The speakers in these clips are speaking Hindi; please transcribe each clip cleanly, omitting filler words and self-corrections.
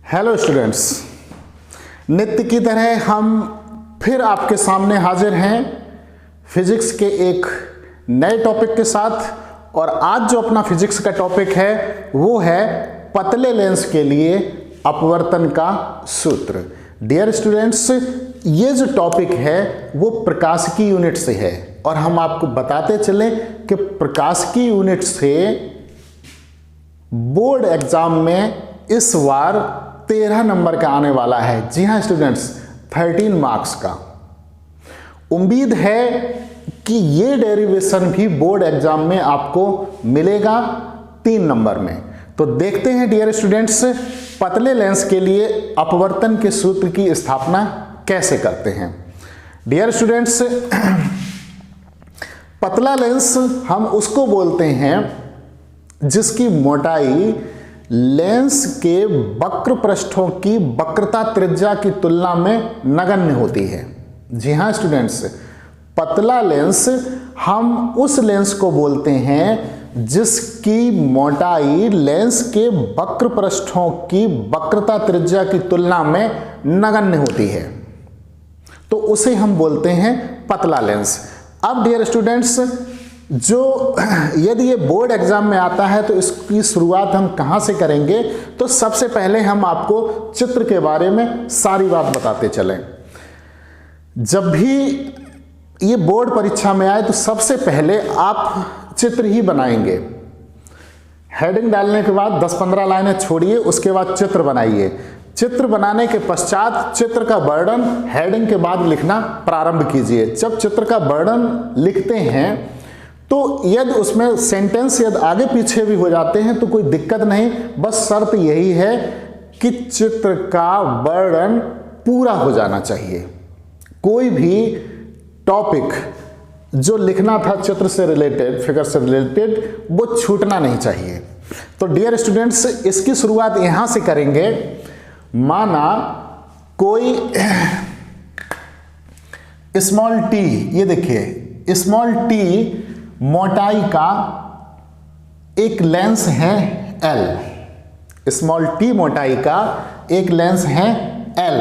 हेलो स्टूडेंट्स, नित्य की तरह हम फिर आपके सामने हाजिर हैं फिजिक्स के एक नए टॉपिक के साथ। और आज जो अपना फिजिक्स का टॉपिक है वो है पतले लेंस के लिए अपवर्तन का सूत्र। डियर स्टूडेंट्स, ये जो टॉपिक है वो प्रकाशिकी यूनिट से है और हम आपको बताते चलें कि प्रकाशिकी यूनिट से बोर्ड एग्जाम में इस बार 13 नंबर का आने वाला है। जी हाँ स्टूडेंट्स, 13 मार्क्स का। उम्मीद है कि ये डेरिवेशन भी बोर्ड एग्जाम में आपको मिलेगा 3 नंबर में। तो देखते हैं डियर स्टूडेंट्स, पतले लेंस के लिए अपवर्तन के सूत्र की स्थापना कैसे करते हैं। डियर स्टूडेंट्स, पतला लेंस हम उसको बोलते हैं जिसकी मोटाई लेंस के वक्र पृष्ठों की वक्रता त्रिज्या की तुलना में नगण्य होती है। जी हाँ स्टूडेंट्स, पतला लेंस हम उस लेंस को बोलते हैं जिसकी मोटाई लेंस के वक्र पृष्ठों की वक्रता त्रिज्या की तुलना में नगण्य होती है, तो उसे हम बोलते हैं पतला लेंस। अब डियर स्टूडेंट्स, जो यदि ये बोर्ड एग्जाम में आता है तो इसकी शुरुआत हम कहाँ से करेंगे, तो सबसे पहले हम आपको चित्र के बारे में सारी बात बताते चलें। जब भी ये बोर्ड परीक्षा में आए तो सबसे पहले आप चित्र ही बनाएंगे। हेडिंग डालने के बाद 10-15 लाइनें छोड़िए, उसके बाद चित्र बनाइए। चित्र बनाने के पश्चात चित्र का वर्णन हेडिंग के बाद लिखना प्रारंभ कीजिए। जब चित्र का वर्णन लिखते हैं तो यदि उसमें सेंटेंस यदि आगे पीछे भी हो जाते हैं तो कोई दिक्कत नहीं, बस शर्त यही है कि चित्र का वर्णन पूरा हो जाना चाहिए। कोई भी टॉपिक जो लिखना था चित्र से रिलेटेड, फिगर से रिलेटेड, वो छूटना नहीं चाहिए। तो डियर स्टूडेंट्स, इसकी शुरुआत यहां से करेंगे। माना कोई स्मॉल टी, ये देखिए स्मॉल टी मोटाई का एक लेंस है L। स्मॉल टी मोटाई का एक लेंस है L।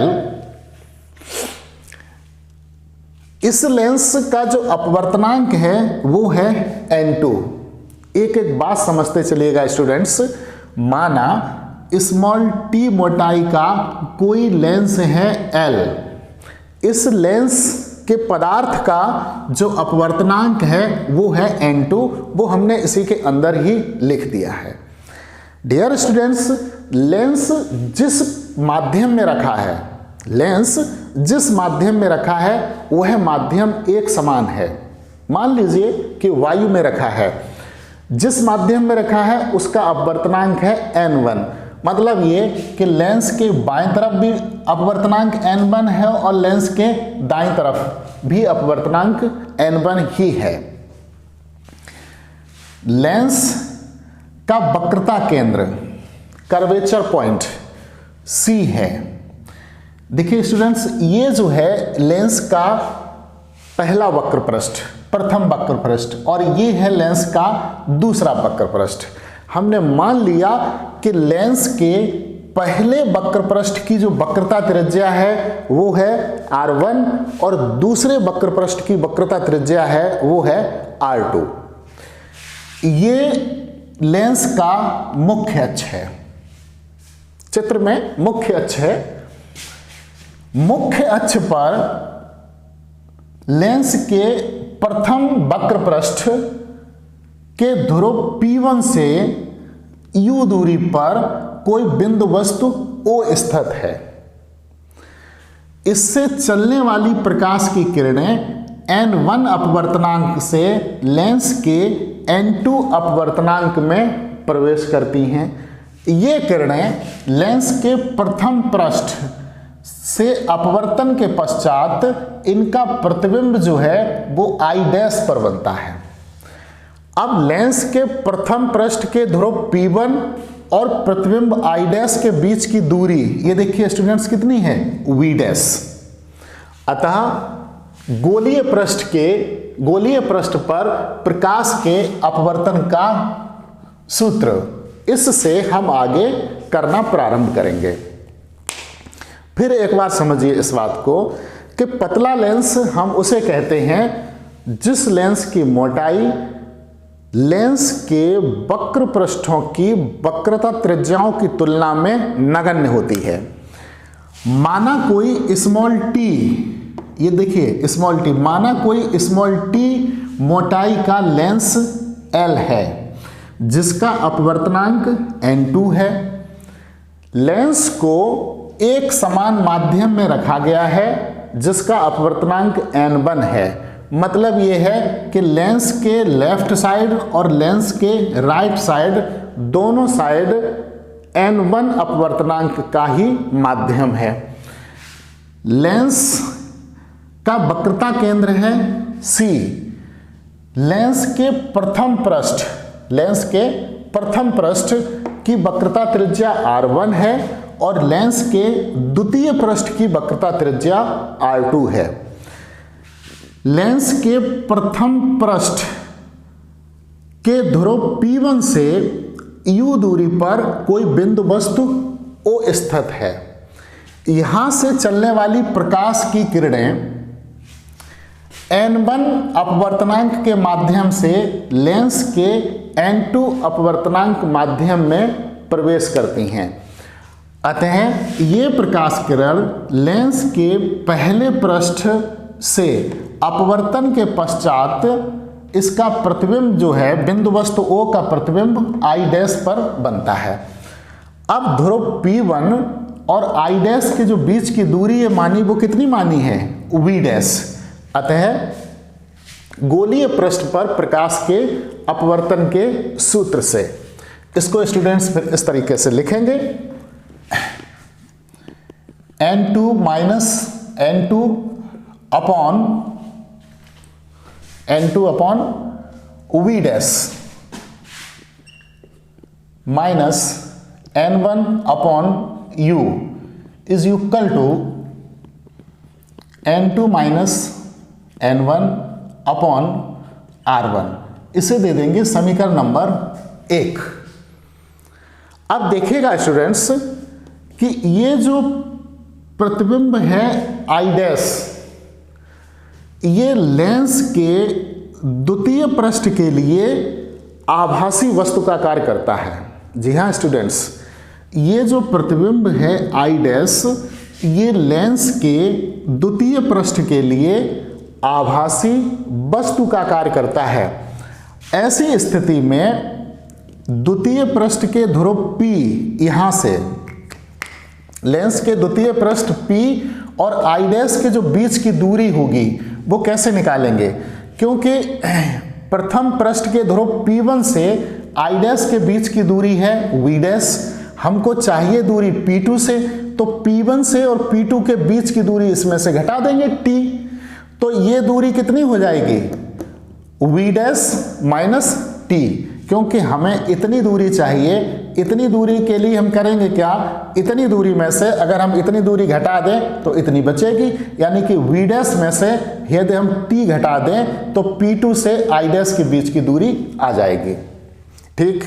इस लेंस का जो अपवर्तनांक है वो है N2। एक एक बात समझते चलिएगा स्टूडेंट्स। माना स्मॉल टी मोटाई का कोई लेंस है L। इस लेंस के पदार्थ का जो अपवर्तनांक है वो है N2, वो हमने इसी के अंदर ही लिख दिया है। डियर स्टूडेंट्स, लेंस जिस माध्यम में रखा है, लेंस जिस माध्यम में रखा है वह माध्यम एक समान है। मान लीजिए कि वायु में रखा है, जिस माध्यम में रखा है उसका अपवर्तनांक है N1। मतलब ये कि लेंस के बाएं तरफ भी अपवर्तनांक N1 है और लेंस के दाईं तरफ भी अपवर्तनांक N1 ही है। लेंस का वक्रता केंद्र, कर्वेचर पॉइंट C है। देखिए स्टूडेंट्स, ये जो है लेंस का पहला वक्र पृष्ठ, प्रथम वक्र पृष्ठ, और ये है लेंस का दूसरा वक्र पृष्ठ। हमने मान लिया कि लेंस के पहले वक्र पृष्ठ की जो वक्रता त्रिज्या है वो है R1 और दूसरे वक्र पृष्ठ की वक्रता त्रिज्या है वो है R2। ये लेंस का मुख्य अक्ष है। चित्र में मुख्य अक्ष है। मुख्य अक्ष पर लेंस के प्रथम वक्र पृष्ठ के ध्रुव P1 से U दूरी पर कोई बिंदु वस्तु O स्थित है। इससे चलने वाली प्रकाश की किरणें N1 अपवर्तनांक से लेंस के N2 अपवर्तनांक में प्रवेश करती हैं। ये किरणें लेंस के प्रथम पृष्ठ से अपवर्तन के पश्चात इनका प्रतिबिंब जो है वो I डैश पर बनता है। अब लेंस के प्रथम पृष्ठ के ध्रुव P1 और प्रतिबिंब I डैश के बीच की दूरी, ये देखिए स्टूडेंट्स, कितनी है? V dash. अतः गोलीय पृष्ठ पर प्रकाश के अपवर्तन का सूत्र, इससे हम आगे करना प्रारंभ करेंगे। फिर एक बार समझिए इस बात को कि पतला लेंस हम उसे कहते हैं जिस लेंस की मोटाई लेंस के वक्र पृष्ठों की वक्रता त्रिज्याओं की तुलना में नगण्य होती है। माना कोई स्मॉल टी, ये देखिए स्मॉल टी, माना कोई स्मॉल टी मोटाई का लेंस L है जिसका अपवर्तनांक n2 है। लेंस को एक समान माध्यम में रखा गया है जिसका अपवर्तनांक n1 है। मतलब यह है कि लेंस के लेफ्ट साइड और लेंस के राइट साइड दोनों साइड n1 अपवर्तनांक का ही माध्यम है। लेंस का वक्रता केंद्र है C। लेंस के प्रथम पृष्ठ की वक्रता त्रिज्या r1 है और लेंस के द्वितीय पृष्ठ की वक्रता त्रिज्या r2 है। लेंस के प्रथम पृष्ठ के ध्रुव P1 से U दूरी पर कोई बिंदु वस्तु O स्थित है। यहां से चलने वाली प्रकाश की किरणें n1 अपवर्तनांक के माध्यम से लेंस के n2 अपवर्तनांक माध्यम में प्रवेश करती हैं। अतः ये प्रकाश किरण लेंस के पहले पृष्ठ से अपवर्तन के पश्चात इसका प्रतिबिंब जो है बिंदु वस्तु O का प्रतिबिंब I' पर बनता है। अब ध्रुव P1 और I' के जो बीच की दूरी है मानी, वो कितनी मानी है? V'। अतः गोलीय पृष्ठ पर प्रकाश के अपवर्तन के सूत्र से इसको स्टूडेंट्स फिर इस तरीके से लिखेंगे, n2 minus n2 upon V' minus n1 upon U is equal to n2 minus n1 upon r1। इसे दे देंगे समीकरण नंबर 1। अब देखिएगा स्टूडेंट्स कि ये जो प्रतिबिंब है I', ये लेंस के द्वितीय पृष्ठ के लिए आभासी वस्तु का कार्य करता है। जी हाँ स्टूडेंट्स, ये जो प्रतिबिंब है I', ये लेंस के द्वितीय पृष्ठ के लिए आभासी वस्तु का कार्य करता है। ऐसी स्थिति में द्वितीय पृष्ठ के ध्रुव P, यहां से लेंस के द्वितीय पृष्ठ P और I' के जो बीच की दूरी होगी वो कैसे निकालेंगे? क्योंकि प्रथम पृष्ठ के ध्रुव P1 से I' के बीच की दूरी है V', हमको चाहिए दूरी P2 से, तो P1 से और P2 के बीच की दूरी इसमें से घटा देंगे T, तो ये दूरी कितनी हो जाएगी? V' minus T। क्योंकि हमें इतनी दूरी चाहिए, इतनी दूरी के लिए हम करेंगे क्या? इतनी दूरी में से अगर हम इतनी दूरी घटा दें तो इतनी बचेगी, यानी कि V' में से यदि हम T घटा दें तो P2 से I' के बीच की दूरी आ जाएगी। ठीक,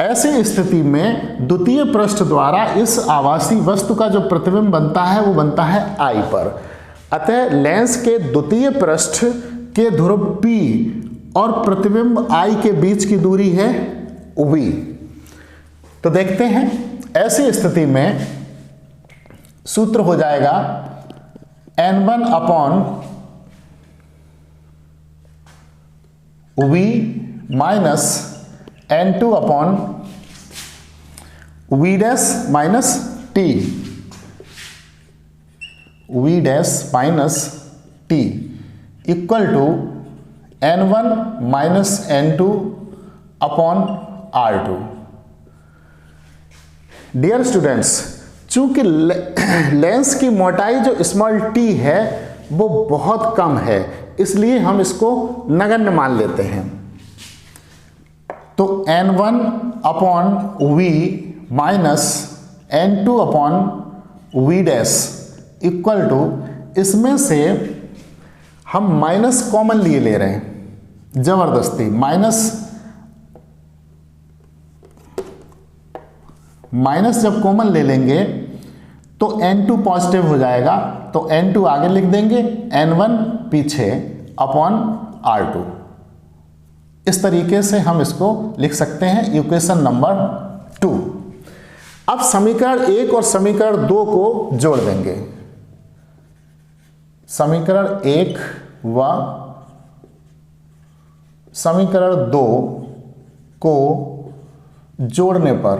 ऐसी स्थिति में द्वितीय पृष्ठ द्वारा इस आभासी वस्तु का जो प्रतिबिंब बनता है वो बनता है I पर। अतः लेंस के द्वितीय पृष्ठ के ध्रुव P और प्रतिबिंब I के बीच की दूरी है V। तो देखते हैं, ऐसी स्थिति में सूत्र हो जाएगा n1 upon V minus n2 upon V' minus T, V' minus T equal to n1 minus n2 upon r2। Dear students, चूंकि लेंस की मोटाई जो स्मॉल t है वो बहुत कम है, इसलिए हम इसको नगण्य मान लेते हैं। तो n1 upon V minus n2 upon V' equal to, इसमें से हम माइनस कॉमन लिए ले रहे हैं जबरदस्ती, माइनस जब कॉमन ले लेंगे तो n2 पॉजिटिव हो जाएगा, तो n2 आगे लिख देंगे, n1 पीछे अपॉन r2। इस तरीके से हम इसको लिख सकते हैं इक्वेशन नंबर 2। अब समीकरण 1 और समीकरण 2 को जोड़ देंगे। समीकरण 1 व समीकरण 2 को जोड़ने पर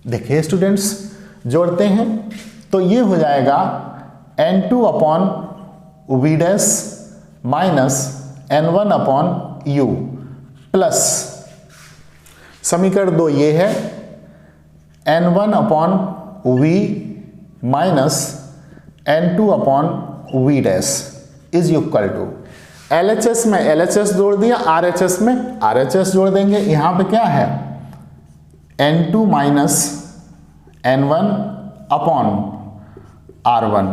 देखिए स्टूडेंट्स, जोड़ते हैं तो ये हो जाएगा n2 upon v dash minus n1 upon u plus समीकरण 2 ये है n1 upon v minus n2 upon v dash is equal to LHS में LHS जोड़ दिया, RHS में RHS जोड़ देंगे। यहां पे क्या है n2 minus n1 upon r1,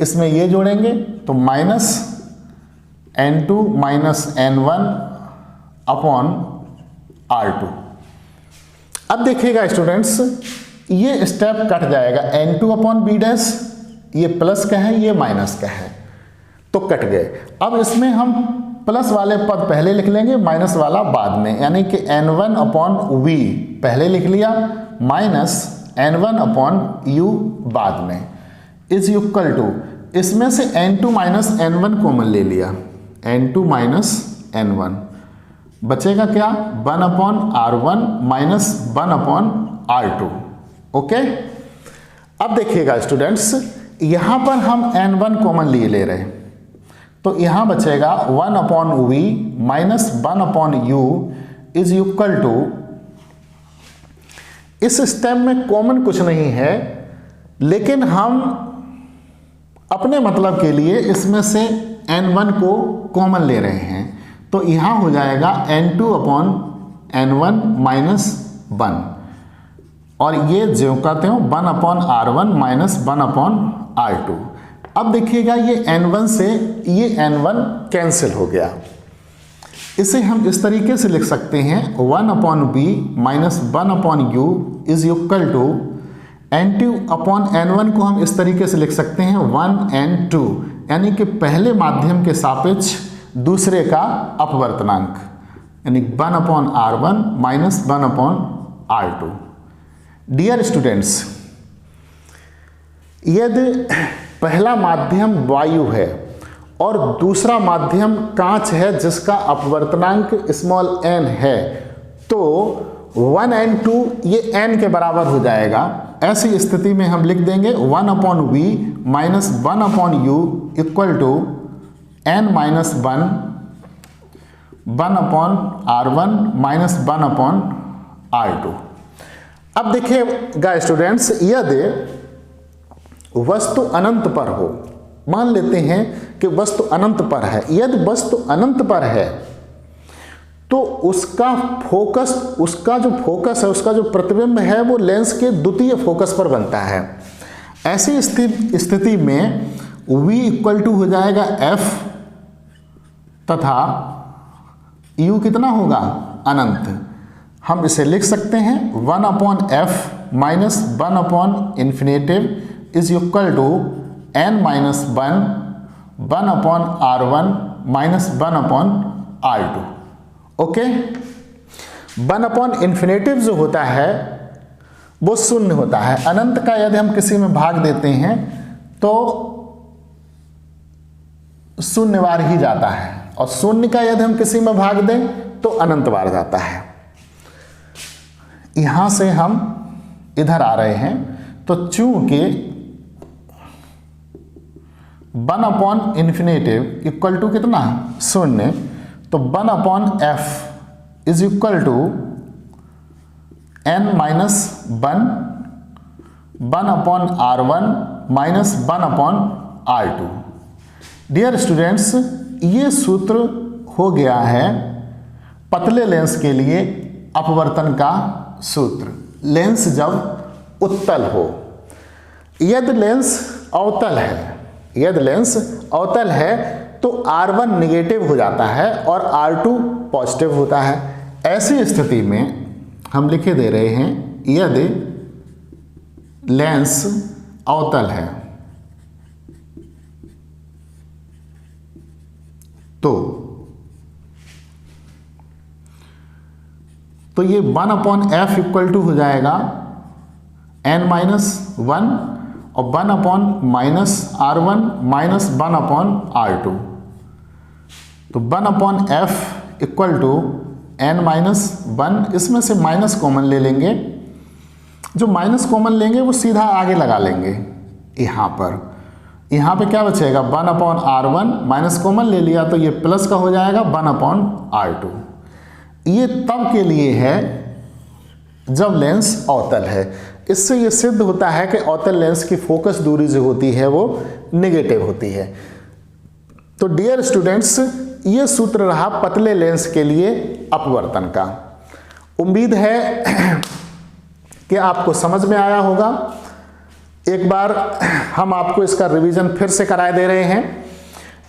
इसमें ये जोड़ेंगे तो minus n2 minus n1 upon r2। अब देखिएगा स्टूडेंट्स, ये स्टेप कट जाएगा, n2 अपॉन b डैश, ये प्लस का है ये माइनस का है तो कट गए। अब इसमें हम प्लस वाले पद पहले लिख लेंगे, माइनस वाला बाद में, यानी कि n1 अपॉन v पहले लिख लिया माइनस n1 अपॉन u बाद में इज इक्वल टू, इसमें से n2 माइनस n1 कॉमन ले लिया, n2 माइनस n1 बचेगा क्या 1 upon r1 minus 1 upon r2। Okay, अब देखिएगा स्टूडेंट्स, यहां पर हम n1 कॉमन ले रहे हैं तो यहां बचेगा 1 upon v minus 1 upon u is equal to, इस स्टेप में कॉमन कुछ नहीं है लेकिन हम अपने मतलब के लिए इसमें से n1 को कॉमन ले रहे हैं तो यहां हो जाएगा n2 अपॉन n1 माइनस 1 और ये जो कहते हो 1 upon r1 minus 1 upon r2। अब देखिएगा ये n1 से ये n1 कैंसिल हो गया, इसे हम इस तरीके से लिख सकते हैं 1 upon b minus 1 upon u is equal to n2 upon n1 को हम इस तरीके से लिख सकते हैं 1n2, यानी कि पहले माध्यम के सापेक्ष दूसरे का अपवर्तनांक, यानी 1 upon r1 minus 1 upon r2। Dear students, यदि पहला माध्यम वायु है और दूसरा माध्यम कांच है जिसका अपवर्तनांक स्मॉल n है तो 1n2 ये n के बराबर हो जाएगा। ऐसी स्थिति में हम लिख देंगे 1 upon v minus 1 upon u equal to n minus 1 upon r1 minus 1 upon r2। अब देखिएगा स्टूडेंट्स, यदि वस्तु अनंत पर हो, मान लेते हैं कि वस्तु अनंत पर है, यदि वस्तु अनंत पर है तो उसका फोकस, उसका जो फोकस है, उसका जो प्रतिबिंब है वो लेंस के द्वितीय फोकस पर बनता है। ऐसी स्थिति में v इक्वल टू हो जाएगा f तथा u कितना होगा अनंत। हम इसे लिख सकते हैं 1 upon f minus 1 upon infinitive is equal to n minus 1 upon r1 minus 1 upon r2। Okay, 1 upon infinitive जो होता है वो शून्य होता है। अनंत का यदि हम किसी में भाग देते हैं तो शून्य बार ही जाता है और शून्य का यदि हम किसी में भाग दें तो अनंत बार जाता है। यहां से हम इधर आ रहे हैं तो चूंकि 1 अपॉन इन्फिनेटिव इक्वल टू कितना शून्य, तो 1 upon f is equal to n minus 1 upon r1 minus 1 upon r2। Dear students, ये सूत्र हो गया है पतले लेंस के लिए अपवर्तन का सूत्र। लेंस जब उत्तल हो, यदि लेंस अवतल है, यदि लेंस अवतल है तो R1 निगेटिव हो जाता है और R2 पॉजिटिव होता है। ऐसी स्थिति में हम लिखे दे रहे हैं यदि लेंस अवतल है तो ये 1/f इक्वल टू हो जाएगा n-1 और 1/-r1 माइनस 1/r2। तो 1/f इक्वल टू n-1, इसमें से माइनस कॉमन ले लेंगे, जो माइनस कॉमन लेंगे वो सीधा आगे लगा लेंगे यहाँ पर। यहाँ पे क्या बचेगा 1/r1, माइनस कॉमन ले लिया तो ये प्लस का हो जाएगा 1/r2। ये तब के लिए है जब लेंस अवतल है। इससे ये सिद्ध होता है कि अवतल लेंस की फोकस दूरी जो होती है वो नेगेटिव होती है। तो डियर स्टूडेंट्स, ये सूत्र रहा पतले लेंस के लिए अपवर्तन का। उम्मीद है कि आपको समझ में आया होगा। एक बार हम आपको इसका रिवीजन फिर से कराए दे रहे हैं।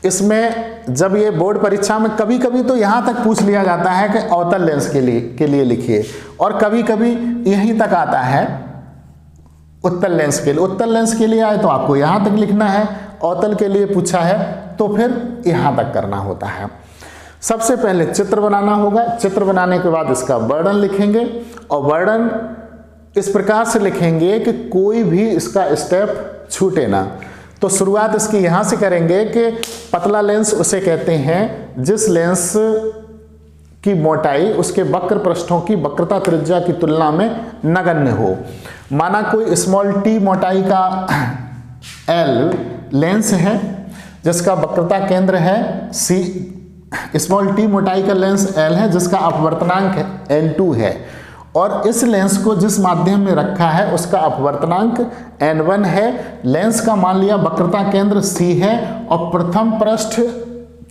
इसमें जब ये बोर्ड परीक्षा में कभी कभी तो यहाँ तक पूछ लिया जाता है कि अवतल लेंस के लिए लिखिए, और कभी कभी यहीं तक आता है उत्तल लेंस के लिए। उत्तल लेंस के लिए आए तो आपको यहाँ तक लिखना है, अवतल के लिए पूछा है तो फिर यहाँ तक करना होता है। सबसे पहले चित्र बनाना होगा। चित्र बनाने के बाद इसका वर्णन लिखेंगे, और वर्णन इस प्रकार से लिखेंगे कि कोई भी इसका स्टेप छूटे ना। तो शुरुआत इसकी यहाँ से करेंगे कि पतला लेंस उसे कहते हैं जिस लेंस की मोटाई उसके वक्र पृष्ठों की वक्रता त्रिज्या की तुलना में नगण्य हो। माना कोई स्मॉल टी मोटाई का एल लेंस है जिसका वक्रता केंद्र है सी, स्मॉल टी मोटाई का लेंस एल है जिसका अपवर्तनांक n2 है, और इस लेंस को जिस माध्यम में रखा है उसका अपवर्तनांक n1 है। लेंस का मान लिया वक्रता केंद्र C है, और प्रथम पृष्ठ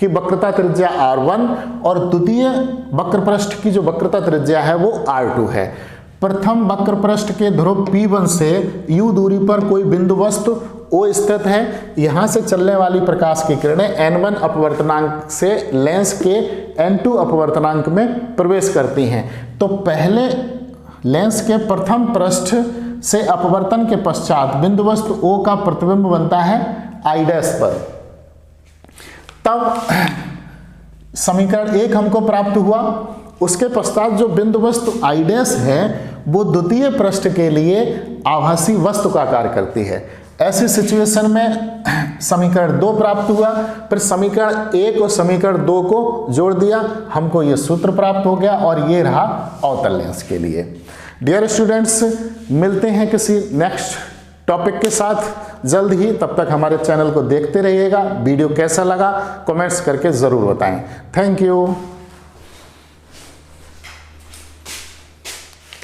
की वक्रता त्रिज्या r1 और द्वितीय वक्र पृष्ठ की जो वक्रता त्रिज्या है वो r2 है। प्रथम वक्र पृष्ठ के ध्रुव P1 से u दूरी पर कोई बिंदु वस्तु O स्थित है। यहाँ से चलने वाली प्रकाश की किरणें n1 अपवर्तनांक से लेंस के n2 अपवर्तनांक में प्रवेश करती हैं। तो पहले लेंस के प्रथम पृष्ठ से अपवर्तन के पश्चात बिंदु वस्तु O का प्रतिबिंब बनता है I' पर। तब समीकरण 1 हमको प्राप्त हुआ। उसके पश्चात जो बिंदु वस्तु I' है वो द्वितीय पृष्ठ के लिए आभासी वस्तु का कार्य करती है। ऐसी सिचुएशन में समीकरण 2 प्राप्त हुआ। फिर समीकरण 1 और समीकरण 2 को जोड़ दिया, हमको ये सूत्र प्राप्त हो गया, और ये रहा अवतल लेंस के लिए। डियर स्टूडेंट्स, मिलते हैं किसी नेक्स्ट टॉपिक के साथ जल्द ही। तब तक हमारे चैनल को देखते रहिएगा। वीडियो कैसा लगा कमेंट्स करके ज़रूर बताएं। Thank you.